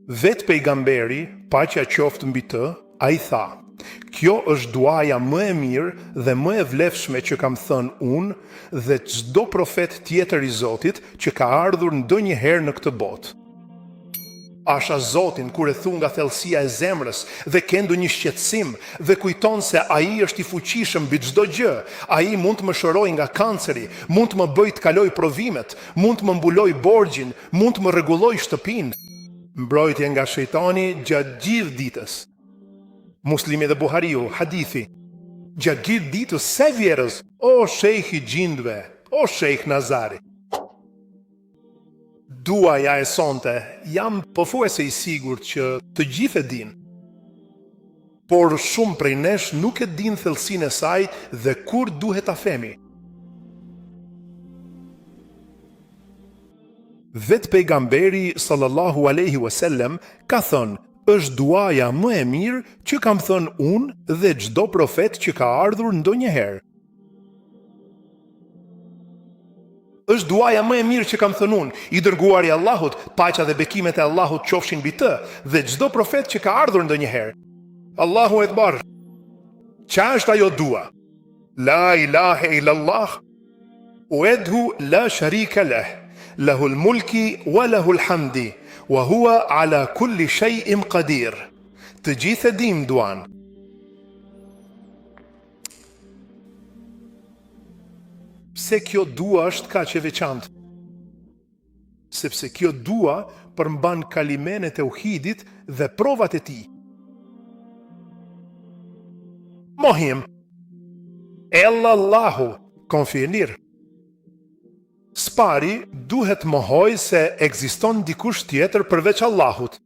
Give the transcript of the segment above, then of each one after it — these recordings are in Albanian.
Vetë pejgamberi, paqja qoftë mbi të, ai tha: "Kjo është duaja më e mirë dhe më e vlefshme që kam thënë unë dhe çdo profet tjetër i Zotit që ka ardhur ndonjëherë në këtë botë." Asha Zotin kur e thu nga thellësia e zemrës dhe ke ndonjë shqetësim dhe kujton se ai është i fuqishëm mbi çdo gjë. Ai mund të më shërojë nga kanceri, mund të më bëjë të kaloj provimet, mund të më mbuloj borxhin, mund të më rregulloj shtëpinë. Mbrojtje nga shejtani gjatë gjithë ditës. Muslimi dhe Buhariu, hadithi. Gjatë gjithë ditës se vjerës, o shejh i gjindve, o shejh Nazari. Duaja e sonte, jam pothuajse i sigurt që të gjithë e din. Por shumë prej nesh nuk e din thellësinë e saj dhe kur duhet ta themi. Vetë pejgamberi sallallahu alaihi wasallam ka thënë: "Është duaja më e mirë që kam thënë unë dhe çdo profet që ka ardhur ndonjëherë." Është duaja më e mirë që kam thënë unë, i dërguari i Allahut, paqja dhe bekimet e Allahut qofshin mbi të, dhe çdo profet që ka ardhur ndonjëherë. Allahu Ekbar. Çfarë është ajo dua? La ilaha illallah, wahdahu la sharika lah, lahul mulki wa lahul hamdi, wa huwa ala kulli shay'in qadir. Të gjithë e dim duan. Pse kjo dua është kaq e veçantë? Sepse kjo dua përmban kalimen e tauhidit dhe provat e tij. Mohim. Allahu, konfirmir. Spari duhet mohoj se ekziston dikush tjetër përveç Allahut.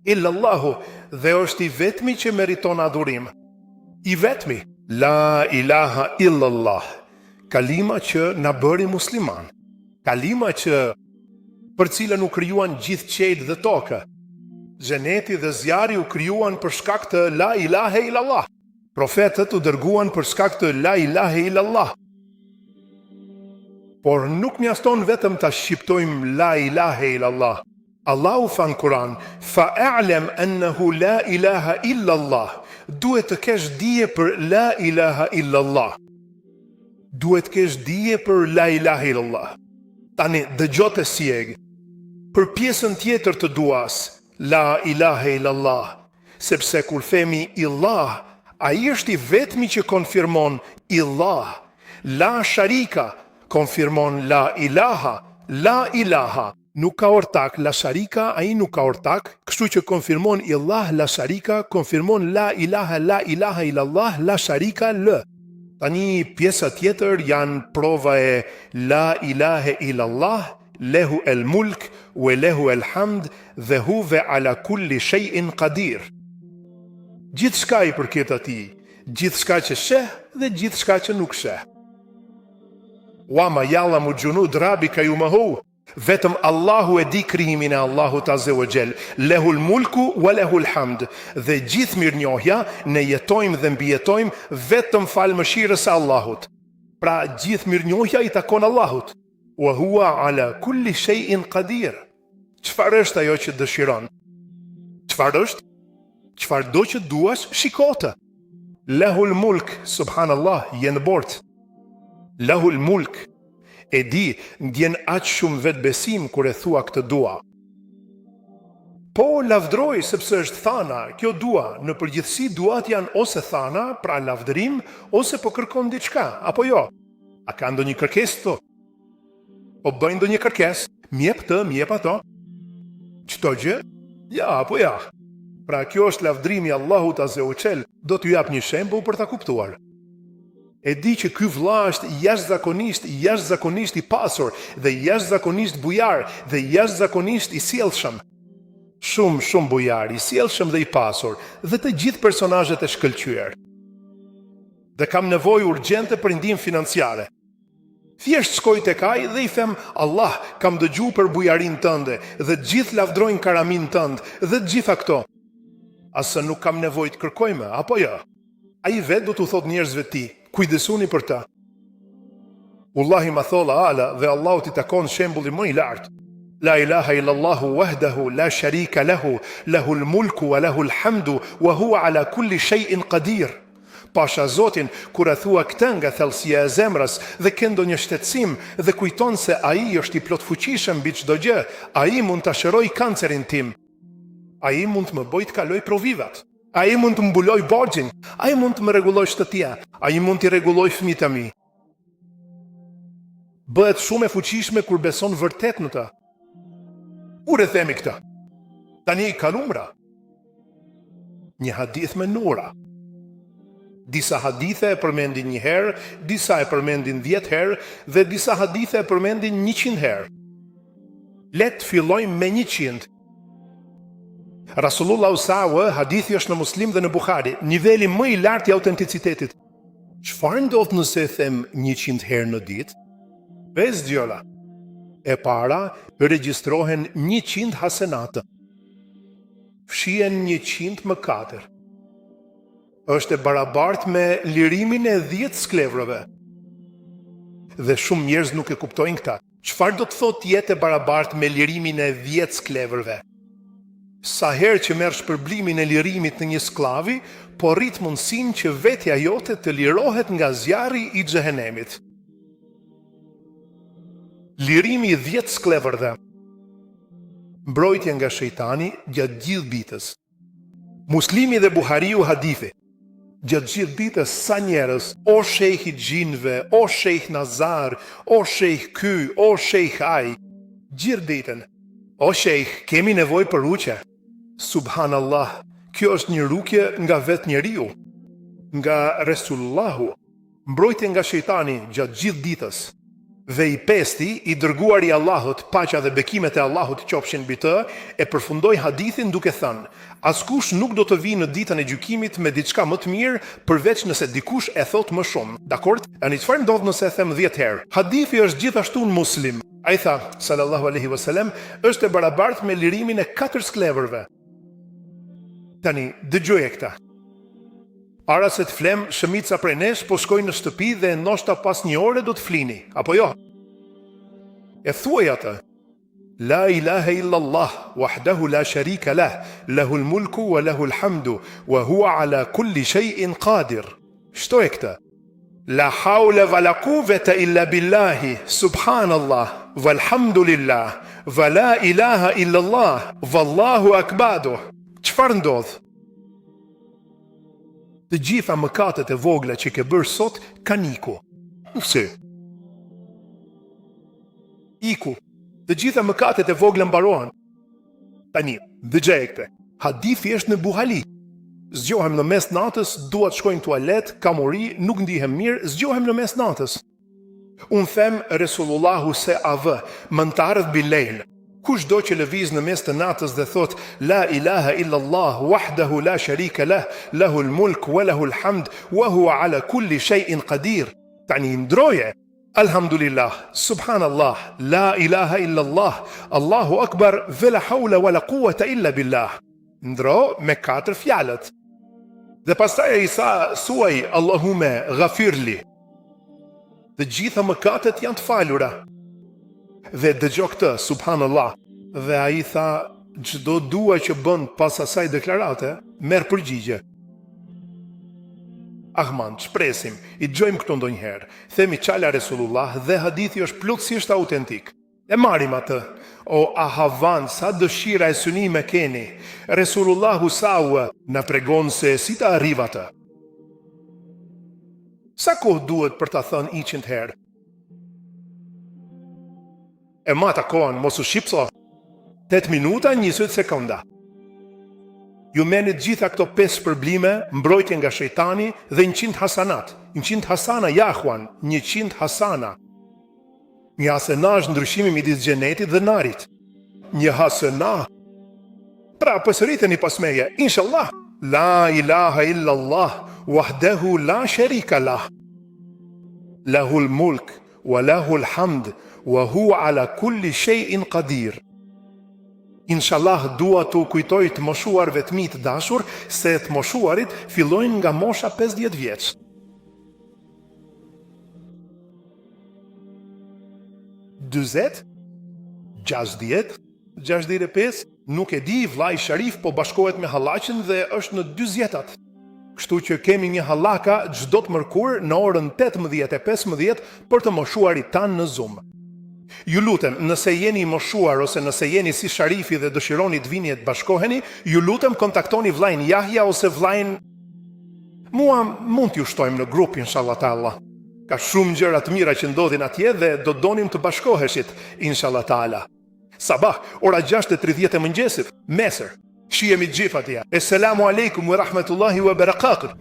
Illallahu, dhe është i vetmi që meriton adhurim. I vetmi. La ilaha illallah. Kalima që na bëri musliman. Kalima që për cilën u krijuan gjithë qiejt dhe toka. Xheneti dhe zjarri u krijuan për shkak të la ilaha illallah. Profetët u dërguan për shkak të la ilaha illallah. Por nuk mjafton vetëm ta shqiptojmë la ilaha illallah. Allahu tha në Kur'an: "Fa'lam annahu la ilaha illallah." Duhet të kesh dije për la ilaha illallah. Duhet të kesh dije për la ilaha illallah. Tani dëgjote sieg. Për pjesën tjetër të duas, la ilaha illallah, sepse kur themi illah, ai është i vetmi që konfirmon illah. La sharika konfirmon la ilaha, la ilaha. Nuk ka ortak, la sharika, ai nuk ka ortak, kështu që konfirmon illah, la sharika, konfirmon la ilaha illallah, la sharika, lë. Tani pjesa tjetër janë prova e la ilaha illallah, lehu el mulk, wa lehu el hamd, dhe huve ala kulli shay'in qadir. Gjithçka i përket atij, gjithçka që sheh dhe gjithçka që nuk sheh. Wa ma ya'lamu junud rabbika yumahu. Vetëm Allahu e di krijimin e Allahut azza wa jall. Lehul mulku wa lehul hamd. Dhe gjithë mirënjohja ne jetojmë dhe mbijetojmë vetëm fal mëshirës së Allahut. Pra gjithë mirënjohja i takon Allahut. Wa huwa ala kulli shay'in qadir. Çfarë është ajo që dëshiron? Çfarë është? Çfarëdo që duash, shikote. Lehul mulk, subhanallah, jenë bort. Lehul mulk. E di, ndjen aq shumë vetë besim kur e thua këtë dua. Po lavdroj sepse është thana, kjo dua, në përgjithësi duat janë ose thana, pra lavdërim, ose po kërkon diçka, apo jo. A ka ndonjë kërkesë këtu? Po bëjnë ndonjë kërkesë, mjep të, mjep ato. Çto gjë? Ja, apo ja. Pra kjo është lavdrimi Allahut azza wa jall, do t'ju jap një shembull për ta kuptuar. E di që ky vëlla është jashtëzakonisht i pasur dhe jashtëzakonisht bujar dhe jashtëzakonisht i sjellshëm. Shumë bujar, i sjellshëm dhe i pasur dhe të gjithë personazhet e shkëlqyer. Dhe kam nevojë urgjente për ndihmë financiare. Thjesht shkoj tek ai dhe i them: "Allah, kam dëgjuar për bujarinë tënde dhe të gjithë lavdrojnë karamin tënd dhe të gjitha këto." Asa nuk kam nevojë të kërkoj më, apo jo? Ai vetë do t'u thot njerëzve ti: "Kujdesuni për ta." Wallahi ma thola ala dhe Allahu t'i takon shembulli më i lartë. La ilaha illallahu wahdahu la sharika lahu, lahul mulku wa lahul hamdu wa huwa ala kulli shay'in qadir. Pasha Zotin, kur e thua këtë nga thellësia e zemrës dhe ke ndonjë shtetësim dhe kujton se ai është i plotfuqishëm mbi çdo gjë, ai mund ta shëroj kancerin tim. Ai mund të më bëjë të kaloj provivat. Ai mund të mbuloj borxhin, ai mund të më rregulloj shtëpia, ai mund të rregulloj fëmijët e mi. Bëhet shumë e fuqishme kur beson vërtet në të. Kur e themi këtë? Tani ka numra. Një hadith me numra. Disa hadithe e përmendin 1 herë, disa e përmendin 10 herë dhe disa hadithe e përmendin 100 herë. Le të fillojmë me 100. Rasulullah sallallahu hadithi është në Muslim dhe në Buhari, niveli më i lartë i autenticitetit. Çfarë ndodh nëse e them 100 herë në ditë? 5 gjëra. E para, regjistrohen 100 hasenate. Fshihen 100 mëkate. Është e barabartë me lirimin e 10 sklevrave. Dhe shumë njerëz nuk e kuptojnë këtë. Çfarë do të thotë jetë e barabartë me lirimin e 10 sklevrave? Sa herë që merr shpërblimin e lirimit të një sklavi, po rrit mundësinë që vetja jote të lirohet nga zjarri i xhehenemit. Lirimi i 10 sklevrave. Mbrojtje nga shejtani gjatë gjithë ditës. Muslimi dhe Buhariu hadithi. Gjatë gjithë ditës sa njerëz, o shejh i xhinëve, o shejh Nazar, o shejh ky, o shejh ai, gjithë ditën. O shejh, kemi nevojë për ruqe. Subhanallah, kjo është një rukje nga vetë njeriu, nga Resulullahu, mbrojtje nga shejtani gjatë gjithë ditës. Dhe i pesti, i dërguari i Allahut, paqja dhe bekimet e Allahut qofshin mbi të, e përfundoi hadithin duke thënë: askush nuk do të vijë në ditën e gjykimit me diçka më të mirë përveç nëse dikush e thot më shumë. Dakord? Ani çfarë ndodh nëse e them 10 herë? Hadithi është gjithashtu në Muslim. Ai tha, sallallahu alaihi wasallam, është e barabartë me lirimin e 4 sklevrave. Tani, dëgjoje këta. Para se të flem, shëmica prej nesh po shkojnë në shtëpi dhe ndoshta pas 1 ore do të flini, apo jo? E thuaj atë. La ilaha illallah, wahdahu la sharika lah, lahul mulku wa lahul hamdu, wa huwa ala kulli shay'in qadir. Shtoj këtë. La hawla wa la quwwata illa billahi, subhanallah, walhamdulillah, wa la ilaha illallah, wallahu akbar. Çfarë ndodh? Të gjitha mëkatet e vogla që ke bërë sot kanë iku. Pse? Iku. Të gjitha mëkatet e vogla mbarohen. Tani, dëgjoj këtë. Hadithi është në Buhari. Zgjohem në mes natës, dua të shkoj në tualet, kam uri, nuk ndihem mirë, zgjohem në mes natës. Unë them Resulullahu se avë, më të ardh bilejl. Kush do që lëviz në mes të natës dhe thot La ilaha illallah, wahdahu la sharika lah, lahul mulk, wa lahul hamd, wa huwa ala kulli shay'in qadir. Tani ndroje, alhamdulillah, subhanallah, la ilaha illallah, Allahu akbar, ve la hawla wa la quwata illa billah. Ndro me 4 fjalët. Dhe pastaj ai sa suaj Allahume ghafirli. Të gjitha mëkatet janë të falura. Dhe dëgjo këtë, subhanallah, dhe a i tha, çdo dua që bën pas asaj deklarate, merr përgjigje. Ahman, shpresim, i dëgjojmë këto ndonjëherë, themi qala Resulullah dhe hadithi është plotësisht autentik. E marrim atë, o ahavan, sa dëshira e syni me keni, Resulullahu saua na pregon se si ta arriva atë. Sa kohë duhet për ta thënë 100 herë? E mata kohën, mos u shqipso. 8 minuta, 20 sekonda. Ju menit gjitha këto 5 shpërblime, mbrojtje nga shejtani dhe 100 hasanat. 100 hasana, jahwan, 100 hasana. Një hasena është ndryshimi midis xhenetit dhe narit. Një hasena. Pra, pësëriteni pas meje, inshallah. La ilaha illallah, wahdahu la sharika lah. Lahul mulk, wa lahul hamd, wa huwa ala kulli shay'in qadir. Inshallah dua të kujtoj të moshuarve të mi të dashur se të moshuarit fillojnë nga mosha 50 vjeç. 60, 65, nuk e di, vllai Sharif po bashkohet me hallaqin dhe është në 40-at. Kështu që kemi një hallaka çdo të mërkur në orën 18:15 për të moshuarit tanë në Zoom. Ju lutem, nëse jeni moshuar ose nëse jeni si Sharifi dhe dëshironi të vini e të bashkoheni, ju lutem kontaktoni vllajin Jahja ose vllajin. Mua mund t'ju shtojmë në grup inshallah taala. Ka shumë gjëra të mira që ndodhin atje dhe do donim të bashkoheshit inshallah taala. Sabah, ora 6:30 e mëngjesit, mesër. Shihemi gjithë atje. Esselamu alaikum wa rahmatullahi wa barakatuh.